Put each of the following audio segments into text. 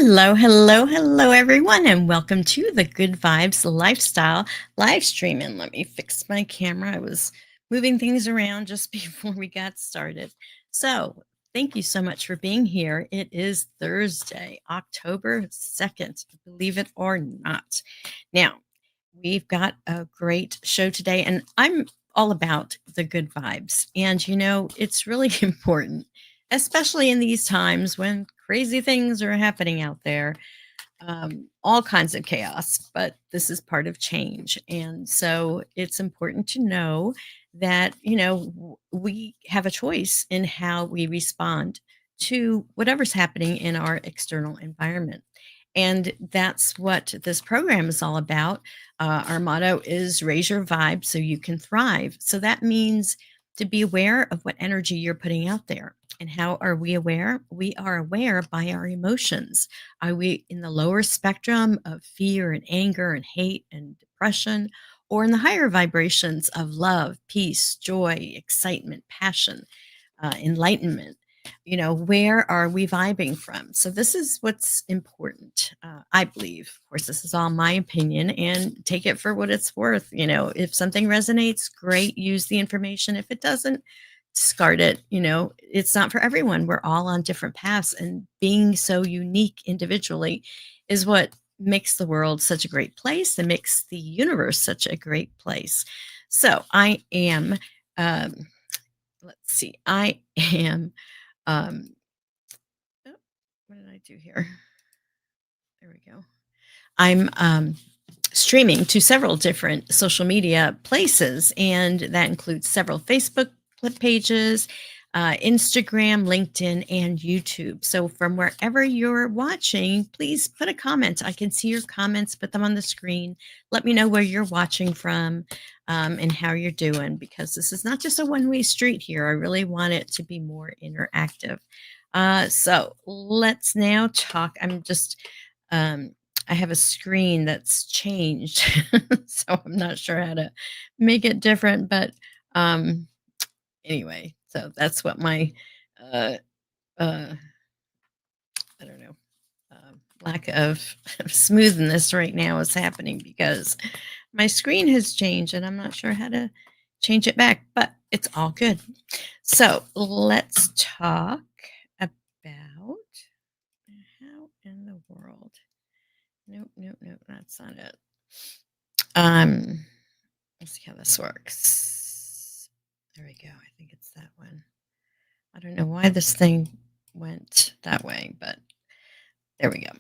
Hello, hello, hello, everyone, and welcome to the Good Vibes Lifestyle live stream. And let me fix my camera. I was moving things around just before we got started. So, thank you so much for being here. It is Thursday, October 2nd, believe it or not. Now, we've got a great show today, and I'm all about the good vibes. And, it's really important, especially in these times when crazy things are happening out there, all kinds of chaos, but this is part of change. And so it's important to know that, we have a choice in how we respond to whatever's happening in our external environment. And that's what this program is all about. Our motto is raise your vibe so you can thrive. So that means to be aware of what energy you're putting out there. And how are we aware? We are aware by our emotions. Are we in the lower spectrum of fear and anger and hate and depression, or in the higher vibrations of love, peace, joy, excitement, passion, enlightenment? Where are we vibing from? So, this is what's important, I believe. Of course, this is all my opinion and take it for what it's worth. If something resonates, great, use the information. If it doesn't, discard it. It's not for everyone. We're all on different paths, and being so unique individually is what makes the world such a great place and makes the universe such a great place. So I am, um, let's see, I am, um, oh, what did I do here? There we go. I'm streaming to several different social media places, and that includes several Facebook pages, Instagram, LinkedIn, and YouTube. So, from wherever you're watching, please put a comment. I can see your comments, put them on the screen. Let me know where you're watching from and how you're doing, because this is not just a one-way street here. I really want it to be more interactive. So, let's now talk. Um, I have a screen that's changed, so I'm not sure how to make it different, but, um, anyway, so that's what my, uh, uh, I don't know, lack of smoothness right now is happening because my screen has changed, and I'm not sure how to change it back, but it's all good. So, let's talk about how in the world. Nope, nope, nope, that's not it. Um, let's see how this works. There we go. I think it's that one. I don't know why this thing went that way, but there we go.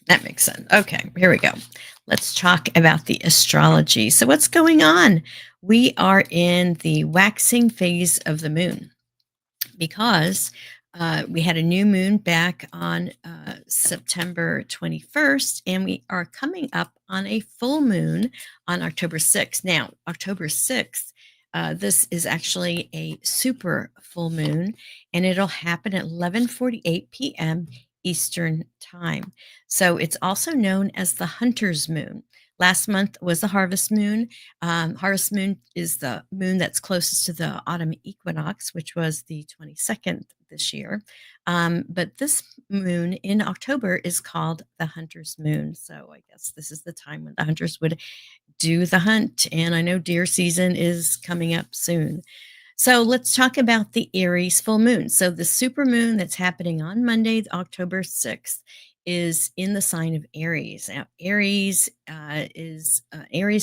That makes sense. Okay, here we go. Let's talk about the astrology. So, what's going on? We are in the waxing phase of the moon because we had a new moon back on September 21st, and we are coming up on a full moon on October 6th. Now, October 6th, this is actually a super full moon, and it'll happen at 11:48 p.m. Eastern Time. So it's also known as the Hunter's Moon. Last month was the Harvest Moon. Harvest Moon is the moon that's closest to the autumn equinox, which was the 22nd this year. But this moon in October is called the Hunter's Moon. So I guess this is the time when the hunters would do the hunt. And I know deer season is coming up soon. So let's talk about the Aries full moon. So the super moon that's happening on Monday, October 6th, is in the sign of Aries. Now, Aries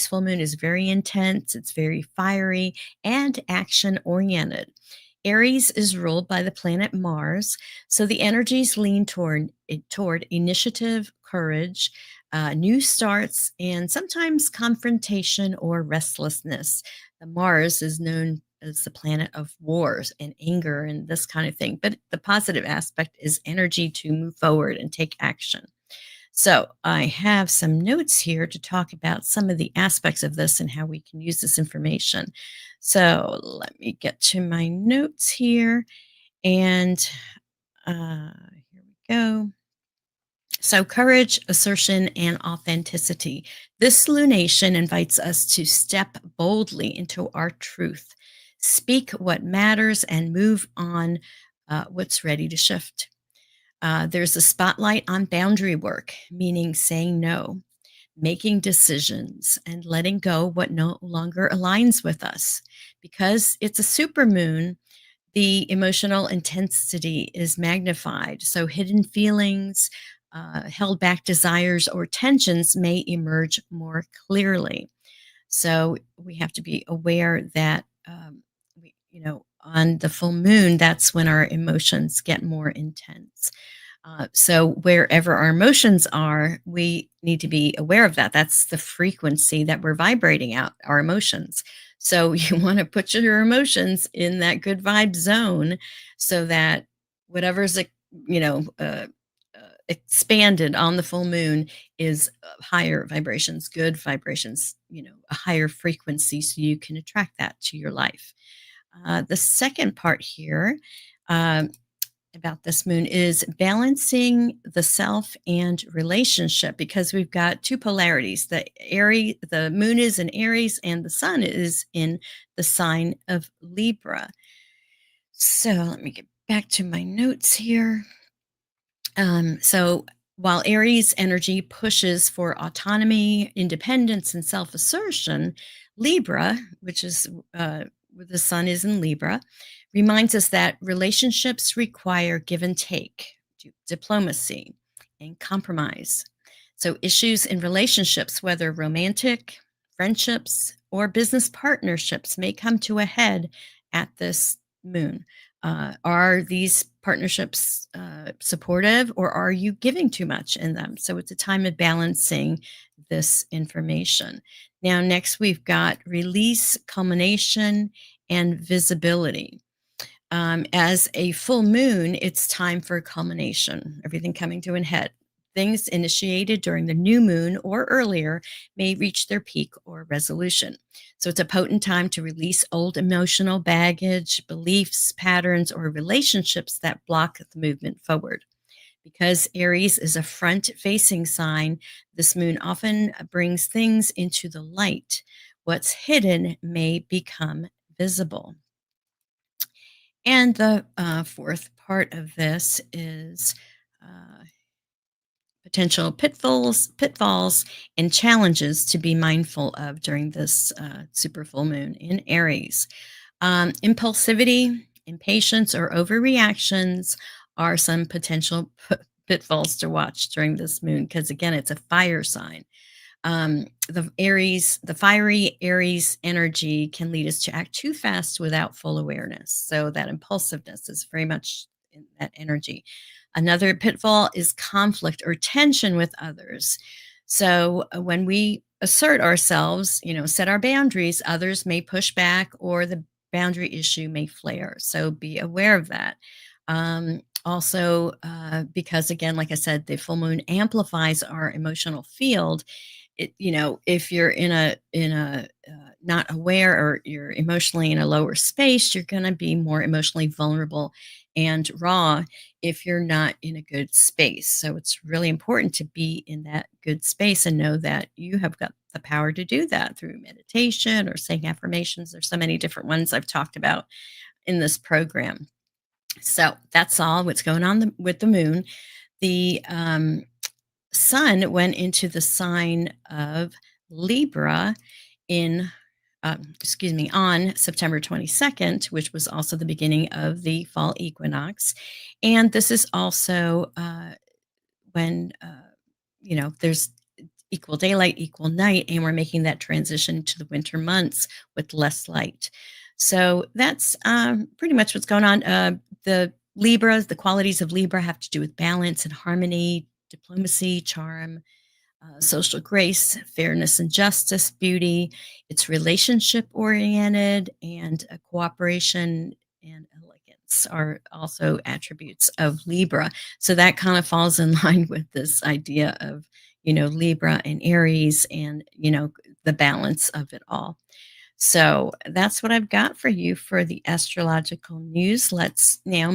full moon is very intense, it's very fiery and action oriented. Aries is ruled by the planet Mars, so the energies lean toward initiative, courage, new starts, and sometimes confrontation or restlessness. The Mars is known as the planet of wars and anger and this kind of thing, but the positive aspect is energy to move forward and take action. So, I have some notes here to talk about some of the aspects of this and how we can use this information. So, let me get to my notes here. And here we go. So, courage, assertion, and authenticity. This lunation invites us to step boldly into our truth, speak what matters, and move on what's ready to shift. There's a spotlight on boundary work, meaning saying no, making decisions, and letting go what no longer aligns with us. Because it's a super moon, the emotional intensity is magnified. So hidden feelings, held back desires, or tensions may emerge more clearly. So we have to be aware that, on the full moon, that's when our emotions get more intense. So wherever our emotions are, we need to be aware of that. That's the frequency that we're vibrating out, our emotions. So you want to put your emotions in that good vibe zone so that whatever's, you know, uh, expanded on the full moon is higher vibrations, good vibrations, a higher frequency so you can attract that to your life. The second part here, um, about this moon is balancing the self and relationship, because we've got two polarities. The moon is in Aries and the sun is in the sign of Libra. So let me get back to my notes here. So while Aries energy pushes for autonomy, independence, and self assertion, Libra, which is where the sun is in Libra, reminds us that relationships require give and take, diplomacy, and compromise. So issues in relationships, whether romantic, friendships, or business partnerships, may come to a head at this moon. Are these partnerships supportive, or are you giving too much in them? So it's a time of balancing this information. Now, next we've got release, culmination, and visibility. As a full moon, it's time for culmination, everything coming to an head. Things initiated during the new moon or earlier may reach their peak or resolution. So it's a potent time to release old emotional baggage, beliefs, patterns, or relationships that block the movement forward. Because Aries is a front facing sign, this moon often brings things into the light. What's hidden may become visible. And the fourth part of this is uh, potential pitfalls, and challenges to be mindful of during this super full moon in Aries. Impulsivity, impatience, or overreactions are some potential pitfalls to watch during this moon, because again, it's a fire sign. The fiery Aries energy can lead us to act too fast without full awareness. So that impulsiveness is very much in that energy. Another pitfall is conflict or tension with others. So when we assert ourselves, set our boundaries, others may push back or the boundary issue may flare. So be aware of that. Also, because again, like I said, the full moon amplifies our emotional field. If you're not aware, or you're emotionally in a lower space, you're going to be more emotionally vulnerable and raw if you're not in a good space. So it's really important to be in that good space and know that you have got the power to do that through meditation or saying affirmations. There's so many different ones I've talked about in this program. So that's all what's going on with the moon. The sun went into the sign of Libra in, on September 22nd, which was also the beginning of the fall equinox. And this is also when, there's equal daylight, equal night, and we're making that transition to the winter months with less light. So that's pretty much what's going on. The qualities of Libra have to do with balance and harmony, diplomacy, charm, social grace, fairness and justice, beauty. It's relationship oriented, and cooperation and elegance are also attributes of Libra. So that kind of falls in line with this idea of, Libra and Aries, and, the balance of it all. So that's what I've got for you for the astrological news. Let's now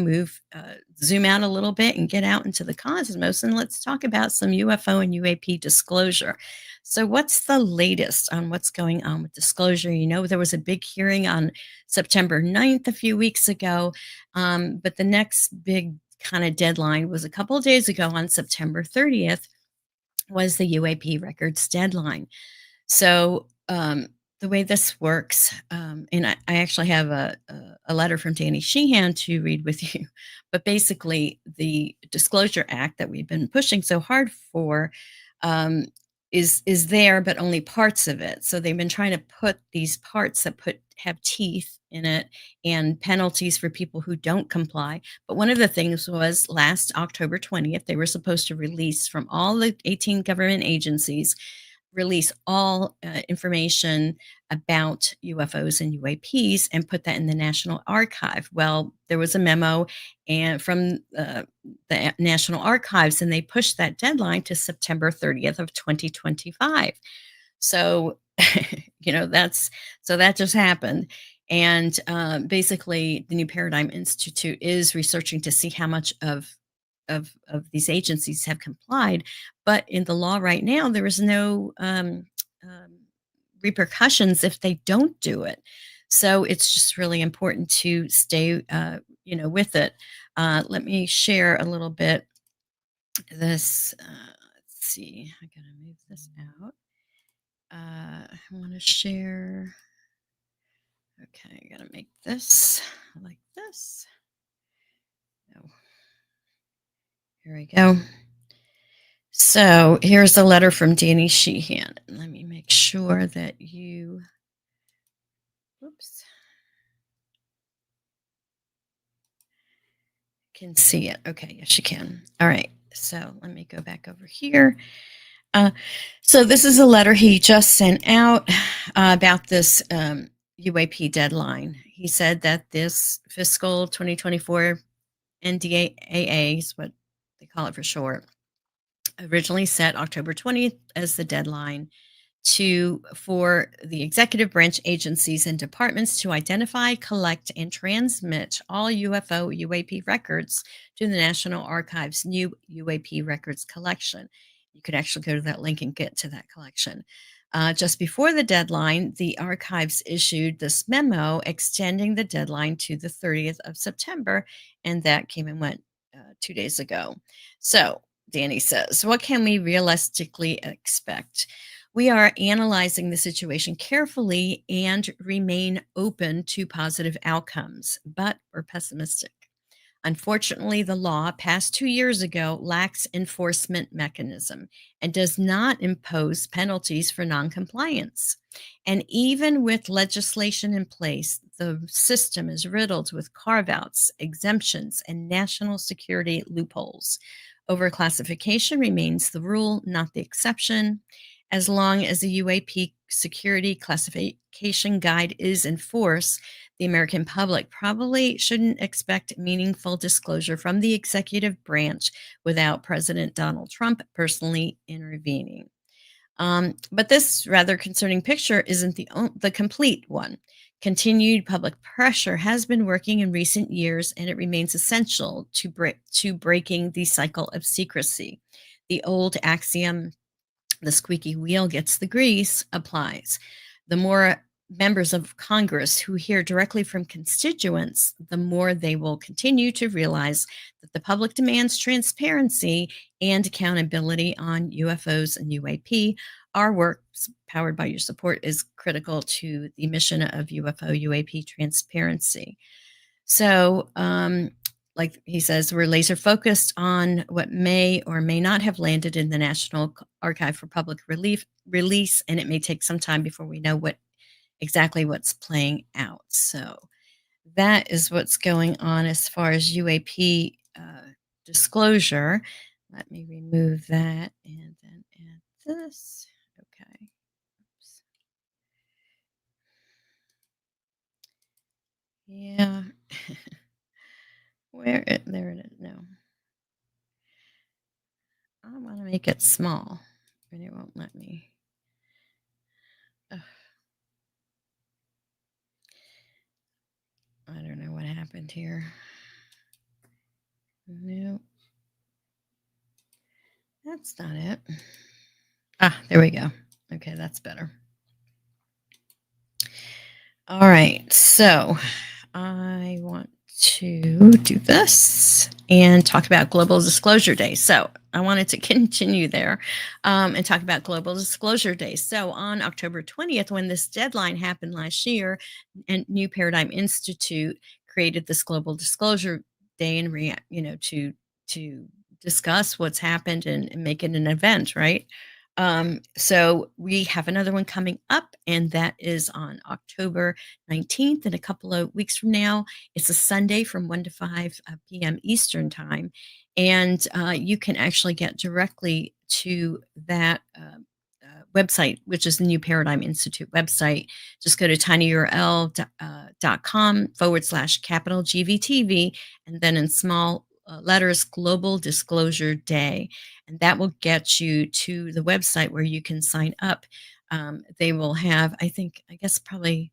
zoom out a little bit and get out into the cosmos, and let's talk about some UFO and UAP disclosure. So, what's the latest on what's going on with disclosure? There was a big hearing on September 9th a few weeks ago, but the next big kind of deadline was a couple of days ago on September 30th was the UAP records deadline. So, the way this works, and I actually have a letter from Danny Sheehan to read with you, but basically, the Disclosure Act that we've been pushing so hard for um, is there, but only parts of it. So they've been trying to put these parts that put have teeth in it and penalties for people who don't comply. But one of the things was last October 20th, they were supposed to release from all the 18 government agencies release all information about UFOs and UAPs and put that in the National Archive. Well, there was a memo and from the National Archives, and they pushed that deadline to September 30th of 2025. So, that's so that just happened. And basically, the New Paradigm Institute is researching to see how much of these agencies have complied. But in the law right now, there is no um, repercussions if they don't do it. So it's just really important to stay, with it. Let me share a little bit. This, let's see, I gotta move this out. I want to share. Okay, I gotta make this like this. Oh, here we go. So here's a letter from Danny Sheehan. Let me make sure that you, whoops, can see it. Okay, yes, you can. All right. So let me go back over here. Uh, so this is a letter he just sent out about this UAP deadline. He said that this fiscal 2024 NDAA is what they call it for short, originally set October 20th as the deadline for the executive branch agencies and departments to identify, collect, and transmit all UFO UAP records to the National Archives' new UAP records collection. You could actually go to that link and get to that collection. Just before the deadline, the archives issued this memo extending the deadline to the 30th of September, and that came and went 2 days ago. So, Danny says, what can we realistically expect? We are analyzing the situation carefully and remain open to positive outcomes, but we're pessimistic. Unfortunately, the law passed 2 years ago lacks enforcement mechanism and does not impose penalties for noncompliance. And even with legislation in place, the system is riddled with carve outs, exemptions, and national security loopholes. Overclassification remains the rule, not the exception. As long as the UAP security classification guide is in force, the American public probably shouldn't expect meaningful disclosure from the executive branch without President Donald Trump personally intervening. But this rather concerning picture isn't the complete one. Continued public pressure has been working in recent years, and it remains essential to breaking the cycle of secrecy. The old axiom, the squeaky wheel gets the grease, applies. The more members of Congress who hear directly from constituents, the more they will continue to realize that the public demands transparency and accountability on UFOs and UAP. Our work, powered by your support, is critical to the mission of UFO UAP transparency. So, like he says, we're laser focused on what may or may not have landed in the National Archive for public release, and it may take some time before we know exactly what's playing out. So that is what's going on as far as UAP disclosure. Let me remove that and then add this. Okay. Oops. Yeah. There it is. No. I want to make it small, and it won't let me. Ugh. I don't know what happened here. No, that's not it. Ah, there we go. Okay, that's better. All right, so I want to do this and talk about Global Disclosure Day. So I wanted to continue there and talk about Global Disclosure Day. So on October 20th, when this deadline happened last year, and New Paradigm Institute created this Global Disclosure Day and to discuss what's happened and make it an event, right? So we have another one coming up, and that is on October 19th, in a couple of weeks from now. It's a Sunday from 1 to 5 p.m. Eastern Time. And you can actually get directly to that website, which is the New Paradigm Institute website. Just go to tinyurl.com/capital GVTV, and then in small letters, Global Disclosure Day. And that will get you to the website where you can sign up. They will have, I guess probably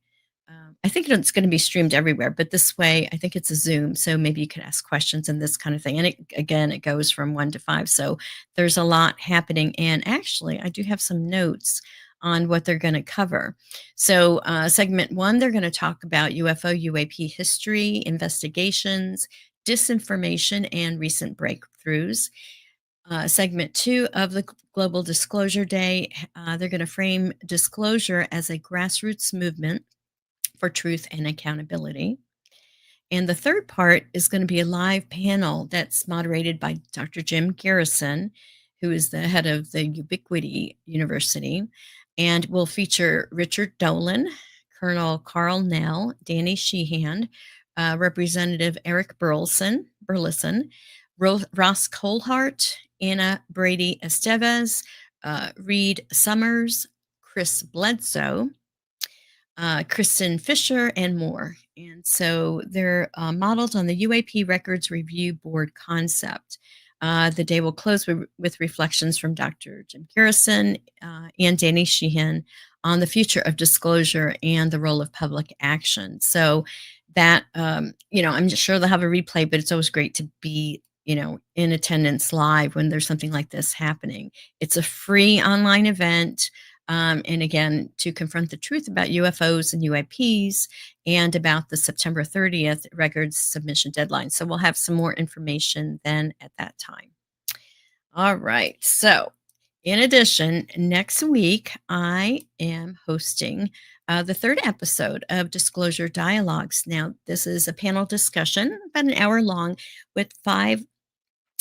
I think it's going to be streamed everywhere, but this way, I think it's a Zoom. So maybe you could ask questions and this kind of thing. And again, it goes from 1 to 5. So there's a lot happening. And actually, I do have some notes on what they're going to cover. So, segment 1, they're going to talk about UFO, UAP history, investigations, disinformation, and recent breakthroughs. Segment 2 of the Global Disclosure Day, they're going to frame disclosure as a grassroots movement for truth and accountability. And the third part is going to be a live panel that's moderated by Dr. Jim Garrison, who is the head of the Ubiquity University, and will feature Richard Dolan, Colonel Carl Nell, Danny Sheehan, Representative Eric Burleson, Ross Colhart, Anna Brady Estevez, Reed Summers, Chris Bledsoe, Kristen Fisher, and more. And so they're modeled on the UAP Records Review Board concept. The day will close with reflections from Dr. Jim Garrison and Danny Sheehan on the future of disclosure and the role of public action. So that, I'm sure they'll have a replay, but it's always great to be, in attendance live when there's something like this happening. It's a free online event. And again, to confront the truth about UFOs and UAPs and about the September 30th records submission deadline. So we'll have some more information then at that time. All right. So, in addition, next week I am hosting the third episode of Disclosure Dialogues. Now, this is a panel discussion, about an hour long, with 5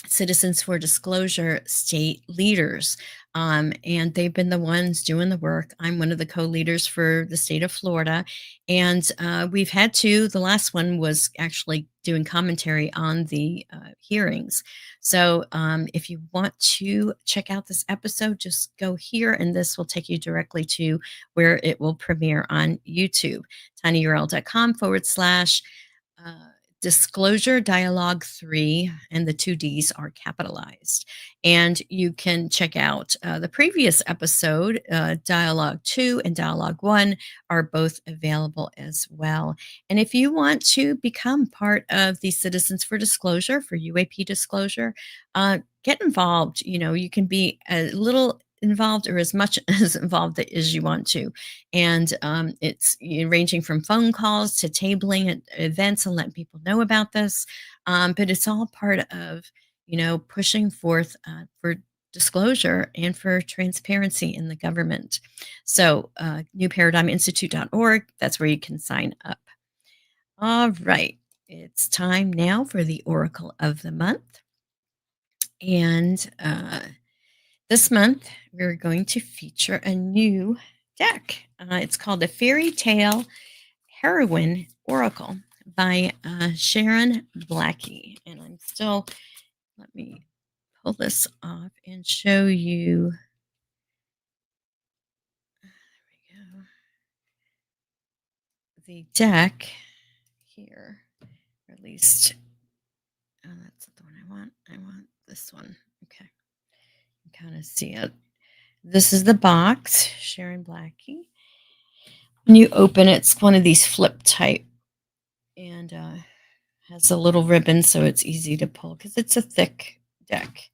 Citizens for Disclosure state leaders. And they've been the ones doing the work. I'm one of the co-leaders for the state of Florida. And we've had 2. The last one was actually doing commentary on the hearings. So if you want to check out this episode, just go here, and this will take you directly to where it will premiere on YouTube, tinyurl.com/. Disclosure Dialogue 3, and the 2 Ds are capitalized. And you can check out the previous episode. Dialogue 2 and Dialogue 1 are both available as well. And if you want to become part of the Citizens for Disclosure, for UAP disclosure, get involved. You can be a little involved or as much as involved as you want to. And it's ranging from phone calls to tabling at events and letting people know about this. But it's all part of, pushing forth for disclosure and for transparency in the government. So newparadigminstitute.org, that's where you can sign up. All right. It's time now for the Oracle of the Month. And this month, we're going to feature a new deck. It's called the Fairy Tale Heroine Oracle by Sharon Blackie. And let me pull this off and show you. There we go. The deck here, or at least, that's not the one I want. I want this one. Okay. You can kind of see it. This is the box, Sharon Blackie. When you open it, it's one of these flip type, and has a little ribbon so it's easy to pull because it's a thick deck.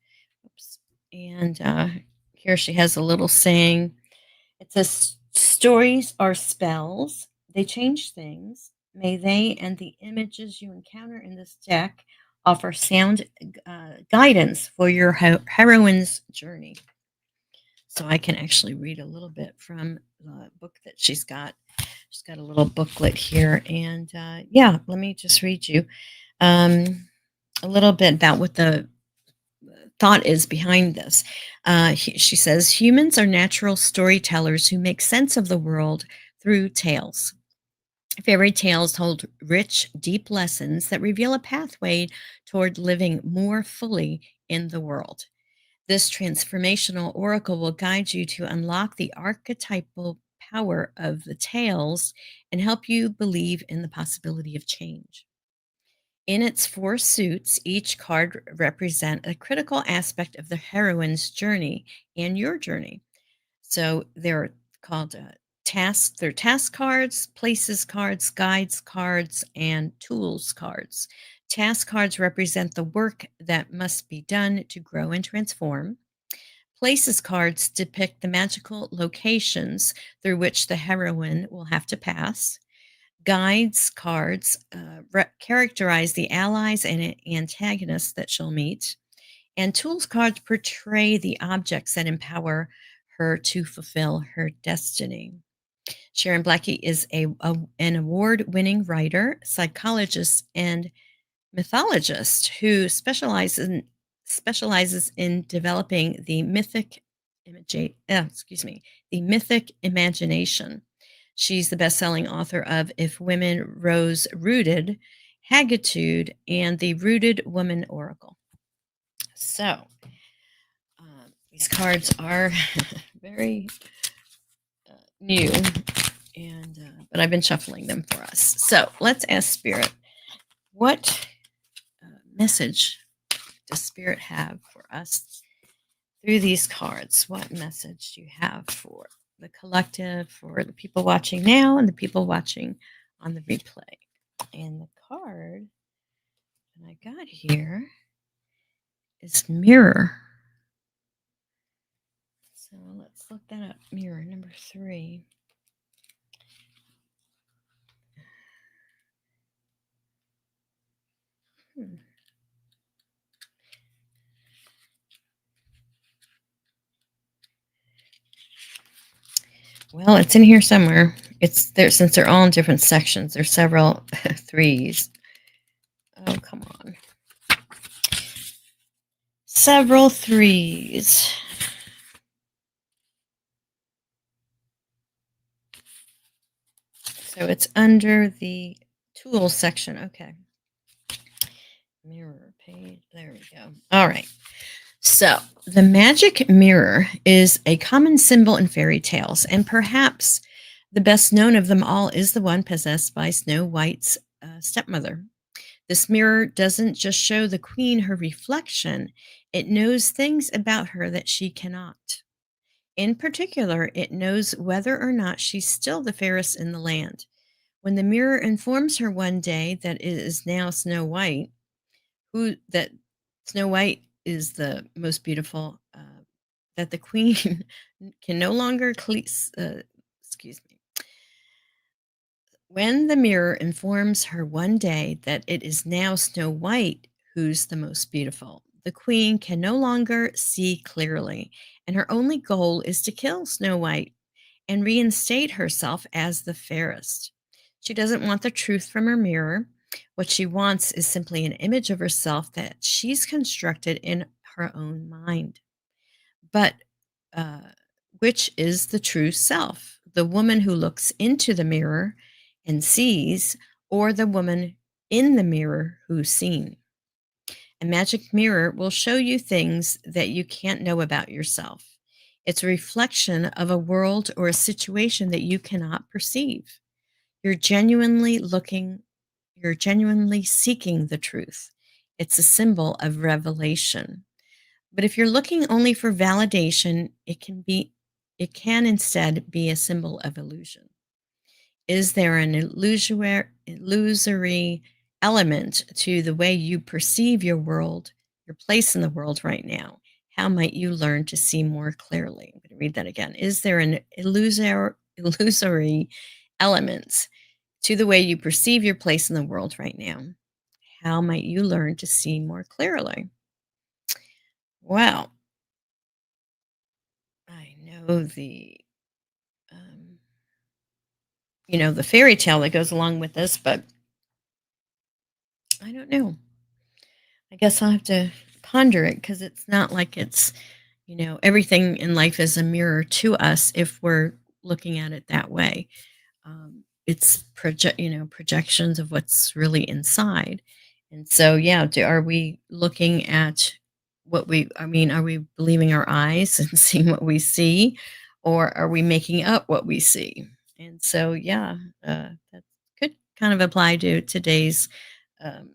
Oops. And here she has a little saying. It says, stories are spells. They change things. May they and the images you encounter in this deck offer sound guidance for your heroine's journey. So I can actually read a little bit from the book that she's got. She's got a little booklet here. And yeah, let me just read you um, a little bit about what the thought is behind this. She says humans are natural storytellers who make sense of the world through tales. Fairy tales hold rich, deep lessons that reveal a pathway toward living more fully in the world. This transformational oracle will guide you to unlock the archetypal power of the tales and help you believe in the possibility of change. In its four suits, each card represent a critical aspect of the heroine's journey and your journey. So they're called tasks. They're task cards, places cards, guides cards, and tools cards. Task cards represent the work that must be done to grow and transform. Places cards depict the magical locations through which the heroine will have to pass. Guides cards characterize the allies and antagonists that she'll meet. And tools cards portray the objects that empower her to fulfill her destiny. Sharon Blackie is an award winning writer, psychologist, and mythologist who specializes in developing the the mythic imagination. She's the best-selling author of If Women Rose Rooted, Haggitude, and the Rooted Woman Oracle. So, these cards are very new, and but I've been shuffling them for us. So let's ask Spirit, what message does Spirit have for us through these cards? What message do you have for the collective, for the people watching now, and the people watching on the replay? And the card that I got here is Mirror. So let's look that up. Mirror number 3. Hmm. Well, it's in here somewhere. It's there since they're all in different sections. There's several threes. Oh, come on. Several threes. So it's under the tools section. Okay. Mirror page. There we go. All right. So the magic mirror is a common symbol in fairy tales, and perhaps the best known of them all is the one possessed by Snow White's stepmother. This mirror doesn't just show the queen her reflection, it knows things about her that she cannot. In particular, it knows whether or not she's still the fairest in the land. When the mirror informs her one day that it is now Snow White, who that Snow White is the most beautiful, that the queen can no longer excuse me. When the mirror informs her one day that it is now Snow White who's the most beautiful, the queen can no longer see clearly, and her only goal is to kill Snow White and reinstate herself as the fairest. She doesn't want the truth from her mirror. What she wants is simply an image of herself that she's constructed in her own mind. But uh, which is the true self? The woman who looks into the mirror and sees, or the woman in the mirror who's seen? A magic mirror will show you things that you can't know about yourself. It's a reflection of a world or a situation that you cannot perceive. You're genuinely looking, you're genuinely seeking the truth. It's a symbol of revelation. But if you're looking only for validation, it can instead be a symbol of illusion. Is there an illusory element to the way you perceive your world, your place in the world right now? How might you learn to see more clearly? I'm going to read that again. Is there an illusory element to the way you perceive your place in the world right now. How might you learn to see more clearly? Well, I know um, the fairy tale that goes along with this, but I don't know. I guess I'll have to ponder it because it's not like everything in life is a mirror to us if we're looking at it that way. It's projections of what's really inside. And so, yeah, are we looking at are we believing our eyes and seeing what we see, or are we making up what we see? And so, yeah, that could kind of apply to today's um,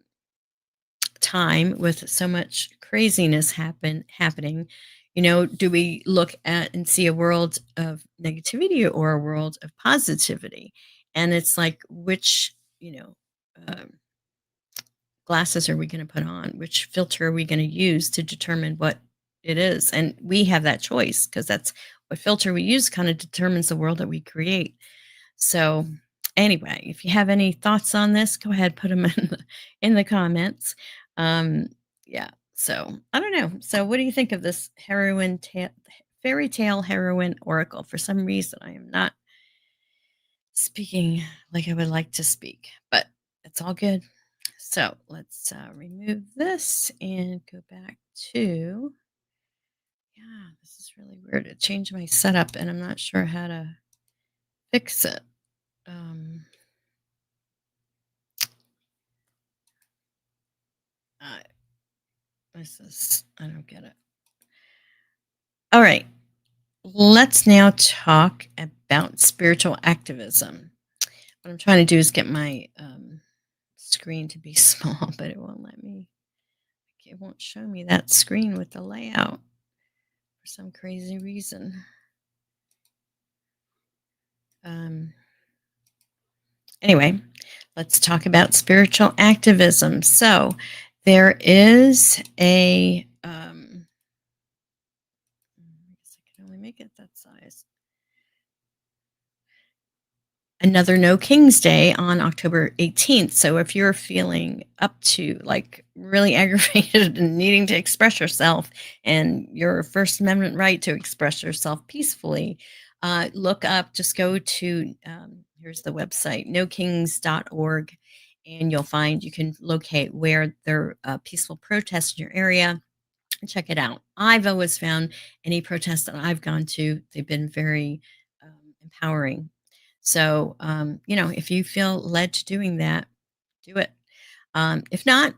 time with so much craziness happening. Do we look at and see a world of negativity or a world of positivity? And it's like, which um, glasses are we going to put on? Which filter are we going to use to determine what it is? And we have that choice because that's what filter we use kind of determines the world that we create. So, anyway, if you have any thoughts on this, go ahead, put them in the comments. Um, yeah. So I don't know. So, what do you think of this fairy tale heroine oracle? For some reason, I am not speaking like I would like to speak, but it's all good. So let's remove this and go back to. Yeah, this is really weird. It changed my setup, and I'm not sure how to fix it. Um, I I don't get it. All right. Let's now talk about spiritual activism. What I'm trying to do is get my screen to be small, but it won't let me. It won't show me that screen with the layout for some crazy reason. Um, anyway, let's talk about spiritual activism. So there is I guess I can only make it that size. Another No King's Day on October 18th. So if you're feeling up to like really aggravated and needing to express yourself and your First Amendment right to express yourself peacefully, look up, just go to, here's the website, nokings.org, and you can locate where there are peaceful protests in your area. Check it out. I've always found any protest that I've gone to, they've been very empowering. So, if you feel led to doing that, do it. If not,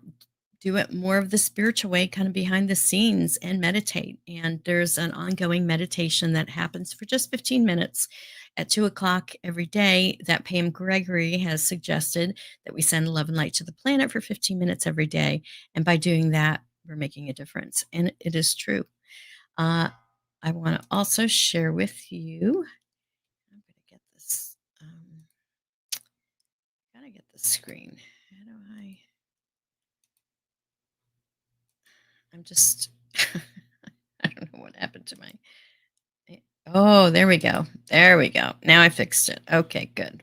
do it more of the spiritual way, kind of behind the scenes, and meditate. And there's an ongoing meditation that happens for just 15 minutes at 2 o'clock every day that Pam Gregory has suggested that we send love and light to the planet for 15 minutes every day. And by doing that, we're making a difference. And it is true. Uh, I want to also share with you. I'm going to get this. Gotta get the screen. How do I? I'm just. I don't know what happened to my. Oh, there we go. There we go. Now I fixed it. Okay, good.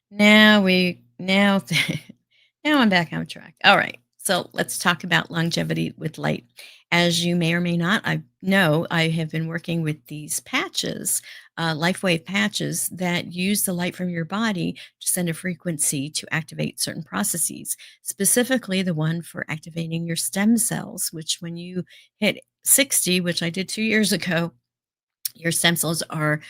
Now now I'm back on track. All right. So let's talk about longevity with light. As you may or may not, I know I have been working with these patches, LifeWave patches that use the light from your body to send a frequency to activate certain processes, specifically the one for activating your stem cells, which when you hit 60, which I did 2 years ago, your stem cells are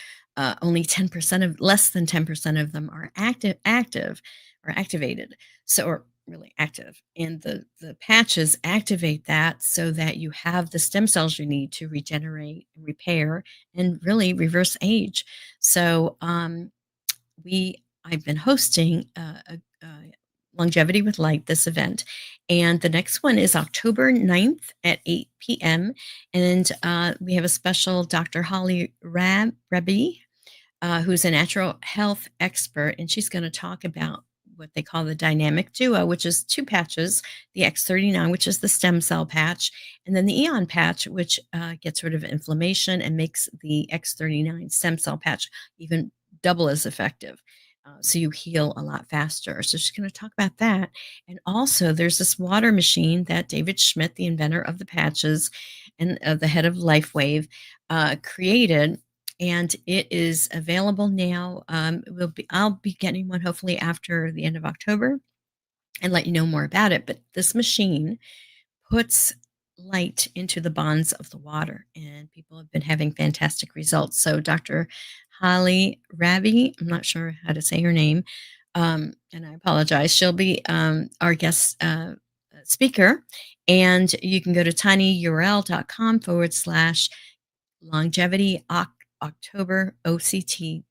only 10% of less than 10% of them are active or activated. So, or really active. And the patches activate that so that you have the stem cells you need to regenerate, repair, and really reverse age. So, I've been hosting a Longevity with Light, this event. And the next one is October 9th at 8 p.m. And we have a special Dr. Holly Rebbe, who's a natural health expert, and she's going to talk about what they call the dynamic duo, which is two patches, the X39, which is the stem cell patch, and then the Eon patch, which gets rid of inflammation and makes the X39 stem cell patch even double as effective. so you heal a lot faster. So she's going to talk about that. And also, there's this water machine that David Schmidt, the inventor of the patches and the head of LifeWave, created. And it is available now. I'll be getting one hopefully after the end of October and let you know more about it. But this machine puts light into the bonds of the water, and people have been having fantastic results. So, Dr. Holly Ravi, I'm not sure how to say her name, and I apologize. She'll be our guest speaker, and you can go to tinyurl.com/longevity October OCT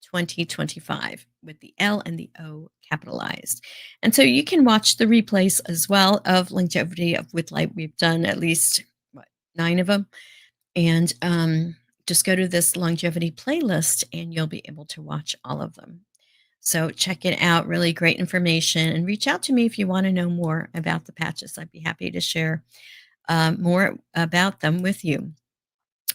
2025 with the L and the O capitalized. And so you can watch the replays as well of Longevity of with Light. We've done at least what, 9 of them. And just go to this longevity playlist and you'll be able to watch all of them. So check it out. Really great information. And reach out to me if you want to know more about the patches. I'd be happy to share more about them with you.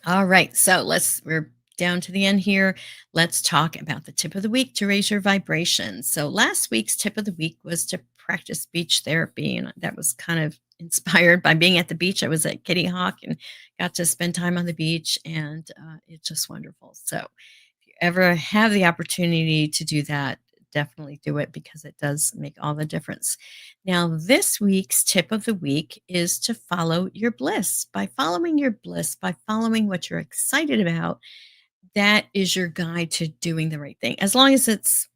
All right, so we're down to the end here. Let's talk about the tip of the week to raise your vibration. So last week's tip of the week was to practice beach therapy, and that was kind of inspired by being at the beach. I was at Kitty Hawk and got to spend time on the beach, and it's just wonderful. So if you ever have the opportunity to do that, definitely do it because it does make all the difference. Now, this week's tip of the week is to follow your bliss. By following your bliss, by following what you're excited about, that is your guide to doing the right thing. As long as it's,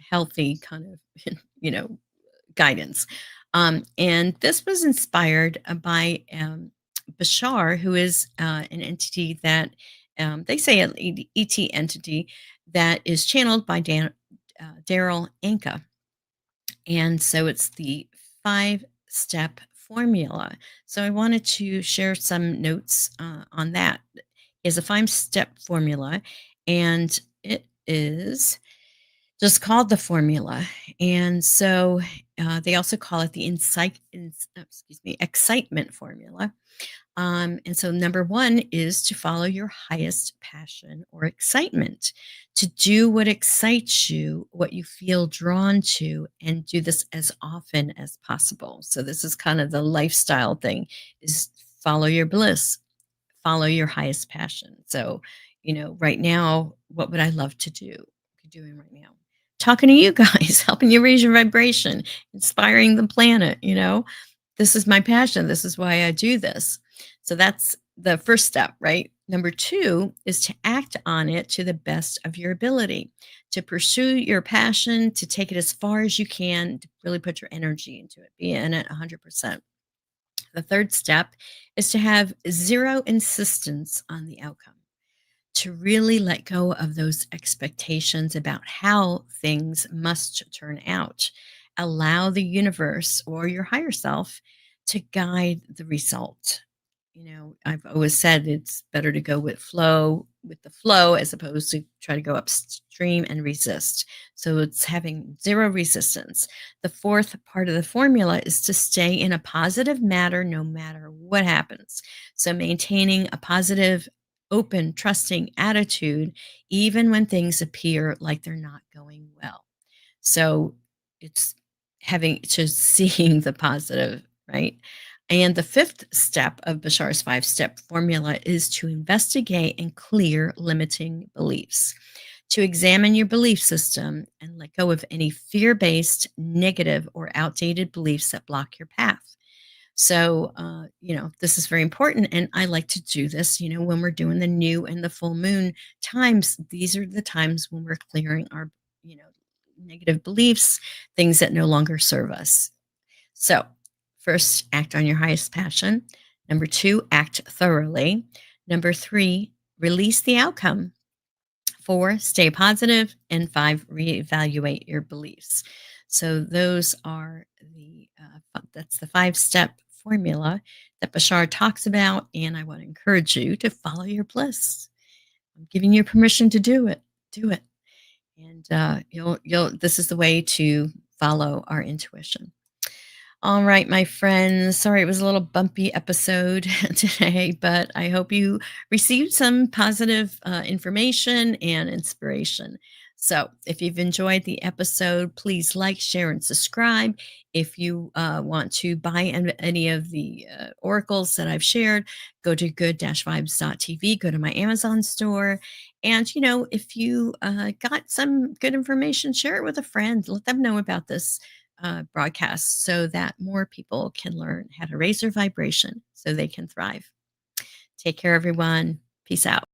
healthy kind of, guidance. And this was inspired by Bashar, who is an entity that they say an ET entity that is channeled by Daryl Anka. And so it's the 5-step formula. So I wanted to share some notes on that. Is a 5-step formula, and it is just called the formula. And so they also call it the excitement formula. And so, number one is to follow your highest passion or excitement, to do what excites you, what you feel drawn to, and do this as often as possible. So, this is kind of the lifestyle thing: is follow your bliss, follow your highest passion. So, right now, what would I love to do? Be doing right now, talking to you guys, helping you raise your vibration, inspiring the planet. This is my passion. This is why I do this. So that's the first step, right? Number two is to act on it to the best of your ability, to pursue your passion, to take it as far as you can, to really put your energy into it, be in it 100%. The third step is to have zero insistence on the outcome, to really let go of those expectations about how things must turn out. Allow the universe or your higher self to guide the result. I've always said it's better to go with the flow as opposed to try to go upstream and resist. So it's having zero resistance. The fourth part of the formula is to stay in a positive matter no matter what happens. So maintaining a positive, open, trusting attitude, even when things appear like they're not going well. So it's having just seeing the positive, right? And the fifth step of Bashar's 5-step formula is to investigate and clear limiting beliefs, to examine your belief system and let go of any fear based, negative, or outdated beliefs that block your path. So, this is very important. And I like to do this, when we're doing the new and the full moon times. These are the times when we're clearing our, you know, negative beliefs, things that no longer serve us. So, first, act on your highest passion. Number two, act thoroughly. Number three, release the outcome. Four, stay positive. And five, reevaluate your beliefs. So those are that's the 5-step formula that Bashar talks about. And I want to encourage you to follow your bliss. I'm giving you permission to do it. Do it. And this is the way to follow our intuition. All right, my friends. Sorry, it was a little bumpy episode today, but I hope you received some positive information and inspiration. So, if you've enjoyed the episode, please like, share, and subscribe. If you want to buy any of the oracles that I've shared, go to good-vibes.tv, go to my Amazon store. And, if you got some good information, share it with a friend. Let them know about this broadcast so that more people can learn how to raise their vibration so they can thrive. Take care, everyone. Peace out.